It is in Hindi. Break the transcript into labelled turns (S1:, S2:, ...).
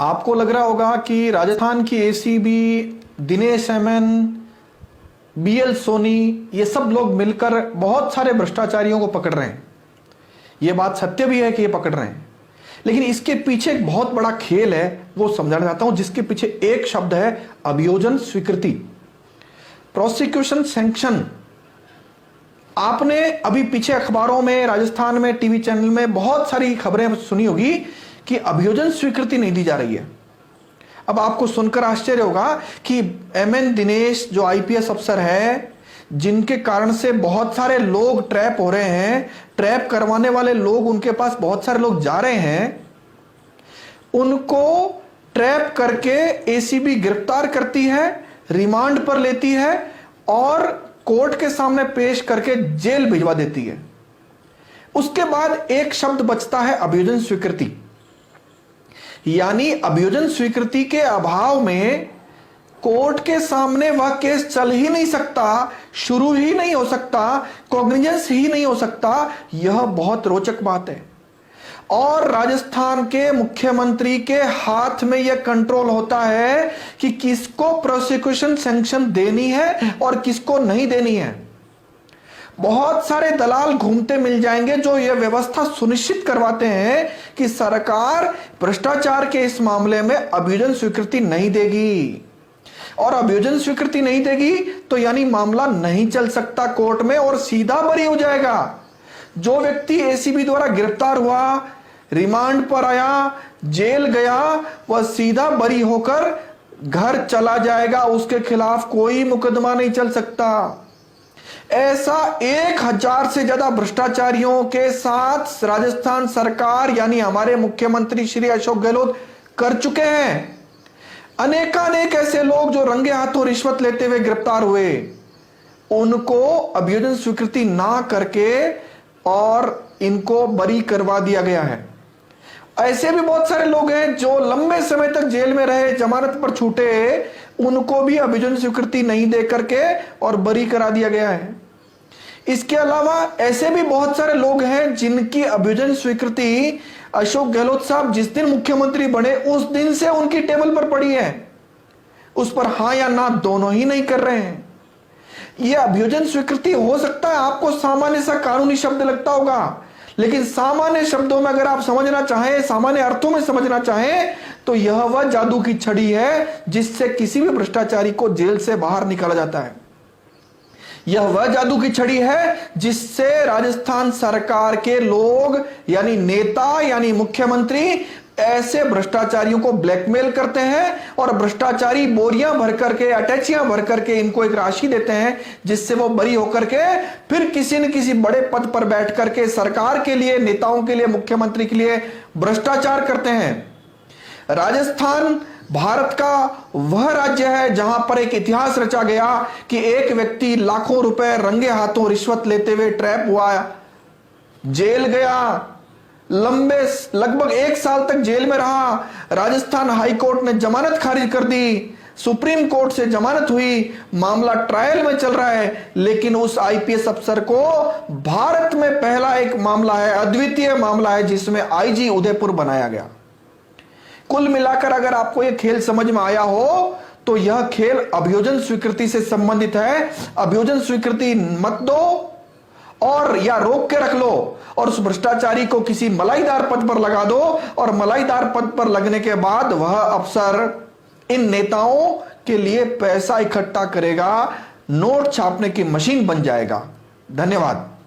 S1: आपको लग रहा होगा कि राजस्थान की ACB, Dinesh MN, BL Soni, ये सब लोग मिलकर बहुत सारे भ्रष्टाचारियों को पकड़ रहे हैं। ये बात सत्य भी है कि ये पकड़ रहे हैं, लेकिन इसके पीछे एक बहुत बड़ा खेल है, वो समझाना चाहता हूं, जिसके पीछे एक शब्द है अभियोजन स्वीकृति, प्रोसिक्यूशन सैंक्शन। आपने अभी पीछे अखबारों में, राजस्थान में, टीवी चैनल में बहुत सारी खबरें सुनी होगी कि अभियोजन स्वीकृति नहीं दी जा रही है। अब आपको सुनकर आश्चर्य होगा कि एमएन दिनेश जो आईपीएस अफसर है, जिनके कारण से बहुत सारे लोग ट्रैप हो रहे हैं, ट्रैप करवाने वाले लोग, उनके पास बहुत सारे लोग जा रहे हैं, उनको ट्रैप करके एसीबी गिरफ्तार करती है, रिमांड पर लेती है और कोर्ट के सामने पेश करके जेल भिजवा देती है। उसके बाद एक शब्द बचता है अभियोजन स्वीकृति, यानी अभियोजन स्वीकृति के अभाव में कोर्ट के सामने वह केस चल ही नहीं सकता, शुरू ही नहीं हो सकता, कॉग्निजेंस ही नहीं हो सकता। यह बहुत रोचक बात है और राजस्थान के मुख्यमंत्री के हाथ में यह कंट्रोल होता है कि किसको प्रोसिक्यूशन सैंक्शन देनी है और किसको नहीं देनी है। बहुत सारे दलाल घूमते मिल जाएंगे जो यह व्यवस्था सुनिश्चित करवाते हैं कि सरकार भ्रष्टाचार के इस मामले में अभियोजन स्वीकृति नहीं देगी, और अभियोजन स्वीकृति नहीं देगी तो यानी मामला नहीं चल सकता कोर्ट में और सीधा बरी हो जाएगा। जो व्यक्ति एसीबी द्वारा गिरफ्तार हुआ, रिमांड पर आया, जेल गया, वह सीधा बरी होकर घर चला जाएगा, उसके खिलाफ कोई मुकदमा नहीं चल सकता। ऐसा 1000 से ज्यादा भ्रष्टाचारियों के साथ राजस्थान सरकार यानी हमारे मुख्यमंत्री श्री अशोक गहलोत कर चुके हैं। अनेकानेक ऐसे लोग जो रंगे हाथों रिश्वत लेते हुए गिरफ्तार हुए, उनको अभियोजन स्वीकृति ना करके और इनको बरी करवा दिया गया है। ऐसे भी बहुत सारे लोग हैं जो लंबे समय तक जेल में रहे, जमानत पर छूटे, उनको भी अभियोजन स्वीकृति नहीं दे करके और बरी करा दिया गया है। इसके अलावा ऐसे भी बहुत सारे लोग हैं जिनकी अभियोजन स्वीकृति अशोक गहलोत साहब जिस दिन मुख्यमंत्री बने उस दिन से उनकी टेबल पर पड़ी है, उस पर हां या ना दोनों ही नहीं कर रहे हैं। यह अभियोजन स्वीकृति हो सकता है आपको सामान्य सा कानूनी शब्द लगता होगा, लेकिन सामान्य शब्दों में अगर आप समझना चाहें, सामान्य अर्थों में समझना चाहें, तो यह वह जादू की छड़ी है जिससे किसी भी भ्रष्टाचारी को जेल से बाहर निकाला जाता है। यह वह जादू की छड़ी है जिससे राजस्थान सरकार के लोग यानी नेता यानी मुख्यमंत्री ऐसे भ्रष्टाचारियों को ब्लैकमेल करते हैं और भ्रष्टाचारी बोरियां भर करके, अटैचियां भर करके इनको एक राशि देते हैं जिससे वो बरी होकर के फिर किसी न किसी बड़े पद पर बैठ करके सरकार के लिए, नेताओं के लिए, मुख्यमंत्री के लिए भ्रष्टाचार करते हैं। राजस्थान भारत का वह राज्य है जहां पर एक इतिहास रचा गया कि एक व्यक्ति लाखों रुपए रंगे हाथों रिश्वत लेते हुए ट्रैप हुआ, जेल गया, लंबे लगभग 1 साल तक जेल में रहा। राजस्थान हाई कोर्ट ने जमानत खारिज कर दी, सुप्रीम कोर्ट से जमानत हुई, मामला ट्रायल में चल रहा है, लेकिन उस आईपीएस अफसर को भारत में पहला एक मामला है, अद्वितीय मामला है जिसमें आईजी उदयपुर बनाया गया। कुल मिलाकर अगर आपको यह खेल समझ में आया हो तो यह खेल अभियोजन स्वीकृति से संबंधित है। अभियोजन स्वीकृति मत दो और या रोक के रख लो और उस भ्रष्टाचारी को किसी मलाईदार पद पर लगा दो और मलाईदार पद पर लगने के बाद वह अफसर इन नेताओं के लिए पैसा इकट्ठा करेगा, नोट छापने की मशीन बन जाएगा। धन्यवाद।